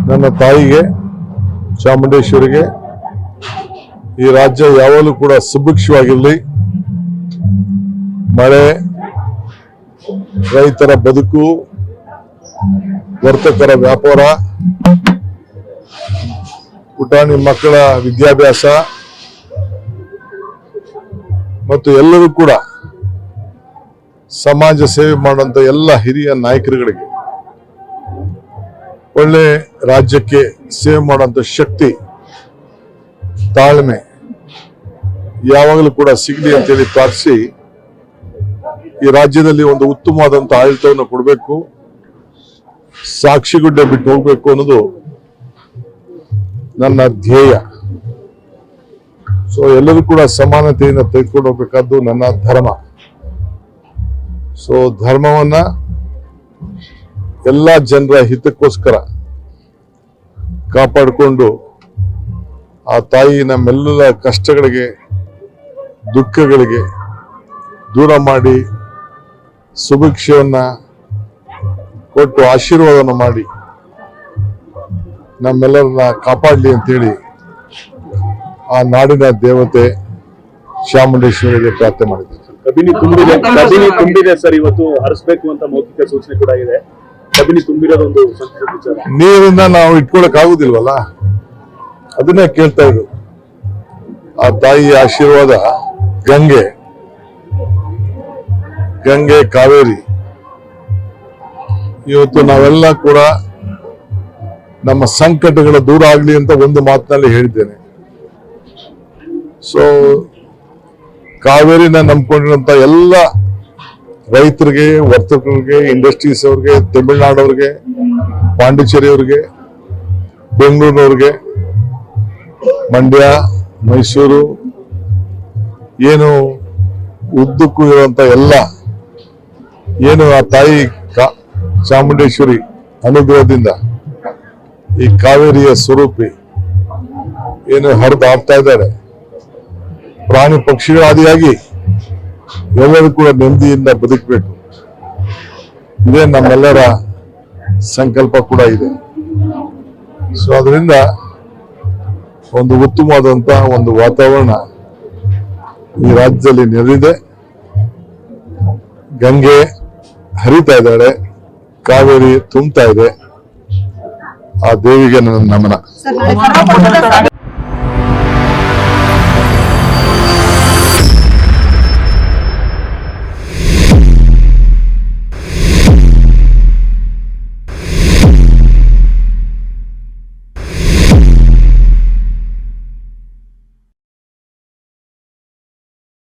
ನನ್ನ ತಾಯಿಗೆ ಚಾಮುಂಡೇಶ್ವರಿಗೆ ಈ ರಾಜ್ಯ ಯಾವಾಗಲೂ ಕೂಡ ಸುಭಿಕ್ಷವಾಗಿರಲಿ, ಮಳೆ, ರೈತರ ಬದುಕು, ವರ್ತಕರ ವ್ಯಾಪಾರ, ಪುಟಾಣಿ ಮಕ್ಕಳ ವಿದ್ಯಾಭ್ಯಾಸ ಮತ್ತು ಎಲ್ಲರೂ ಕೂಡ ಸಮಾಜ ಸೇವೆ ಮಾಡುವಂತ ಎಲ್ಲ ಹಿರಿಯ ನಾಯಕರುಗಳಿಗೆ ಒಳ್ಳೆ ರಾಜ್ಯಕ್ಕೆ ಸೇವೆ ಮಾಡುವಂತ ಶಕ್ತಿ, ತಾಳ್ಮೆ ಯಾವಾಗಲೂ ಕೂಡ ಸಿಗಲಿ ಅಂತೇಳಿ ಪ್ರಾರ್ಥಿಸಿ ಈ ರಾಜ್ಯದಲ್ಲಿ ಒಂದು ಉತ್ತಮವಾದಂತ ಆಡಳಿತವನ್ನು ಕೊಡಬೇಕು, ಸಾಕ್ಷಿಗುಡ್ಡೆ ಬಿಟ್ಟು ಹೋಗ್ಬೇಕು ಅನ್ನೋದು ನನ್ನ ಧ್ಯೇಯ. ಸೊ ಎಲ್ಲರೂ ಕೂಡ ಸಮಾನತೆಯಿಂದ ತೆಗೆದುಕೊಂಡು ಹೋಗ್ಬೇಕಾದ್ದು ನನ್ನ ಧರ್ಮ. ಸೊ ಧರ್ಮವನ್ನ ಎಲ್ಲ ಜನರ ಹಿತಕ್ಕೋಸ್ಕರ ಕಾಪಾಡಿಕೊಂಡು ಆ ತಾಯಿ ನಮ್ಮೆಲ್ಲ ಕಷ್ಟಗಳಿಗೆ, ದುಃಖಗಳಿಗೆ ದೂರ ಮಾಡಿ ಸುಭಿಕ್ಷೆಯನ್ನ ಕೊಟ್ಟು ಆಶೀರ್ವಾದವನ್ನು ಮಾಡಿ ನಮ್ಮೆಲ್ಲರನ್ನ ಕಾಪಾಡಲಿ ಅಂತೇಳಿ ಆ ನಾಡಿನ ದೇವತೆ ಚಾಮುಂಡೇಶ್ವರಿಗೆ ಪ್ರಾರ್ಥನೆ ಮಾಡಿದ್ದೇನೆ. ಕಬಿನಿ ತುಂಬಿದೆ ಸರ್, ಇವತ್ತು ಹರಿಸಬೇಕು ಅಂತ ಮೌಖಿಕ ಸೂಚನೆ ಕೂಡ ಇದೆ. ಕಬಿನಿ ತುಂಬಿರೋದೊಂದು ಸಂತಸದ ವಿಚಾರ. ನೀರನ್ನ ನಾವು ಇಟ್ಕೊಳಕ್ ಆಗುದಿಲ್ವಲ್ಲ, ಅದನ್ನೇ ಕೇಳ್ತಾ ಇದ್ರು. ಆ ತಾಯಿ ಆಶೀರ್ವಾದ ಗಂಗೆ ಕಾವೇರಿ ಇವತ್ತು ನಾವೆಲ್ಲ ಕೂಡ ನಮ್ಮ ಸಂಕಟಗಳ ದೂರ ಆಗ್ಲಿ ಅಂತ ಒಂದು ಮಾತಿನಲ್ಲಿ ಹೇಳಿದ್ದೇನೆ. ಸೊ ಕಾವೇರಿನ ನಂಬ್ಕೊಂಡಿರುವಂತ ಎಲ್ಲ ರೈತರಿಗೆ, ವರ್ತಕರಿಗೆ, ಇಂಡಸ್ಟ್ರೀಸ್ ಅವ್ರಿಗೆ, ತಮಿಳುನಾಡವ್ರಿಗೆ, ಪಾಂಡಿಚೇರಿಯವ್ರಿಗೆ, ಬೆಂಗಳೂರಿನವ್ರಿಗೆ, ಮಂಡ್ಯ, ಮೈಸೂರು ಏನು ಉದ್ದಕ್ಕೂ ಇರುವಂತ ಎಲ್ಲ ಏನು ಆ ತಾಯಿ ಚಾಮುಂಡೇಶ್ವರಿ ಅನುಗ್ರಹದಿಂದ ಈ ಕಾವೇರಿಯ ಸ್ವರೂಪಿ ಏನು ಹರಿದು ಆಗ್ತಾ ಇದ್ದಾರೆ, ಪ್ರಾಣಿ ಪಕ್ಷಿಗಳಾದಿಯಾಗಿ ಎಲ್ಲರೂ ಕೂಡ ನೆಮ್ಮದಿಯಿಂದ ಬದುಕಬೇಕು, ಇದೇ ನಮ್ಮೆಲ್ಲರ ಸಂಕಲ್ಪ ಕೂಡ ಇದೆ. ಸೊ ಅದರಿಂದ ಒಂದು ಉತ್ತಮವಾದಂತ ಒಂದು ವಾತಾವರಣ ಈ ರಾಜ್ಯದಲ್ಲಿ ನೆರೆದಿದೆ. ಗಂಗೆ ಹರಿತಾ ಇದ್ದಾಳೆ, ಕಾವೇರಿ ತುಂಬ್ತಾ ಇದೆ. ಆ ದೇವಿಗೆ ನನ್ನ ನಮನ.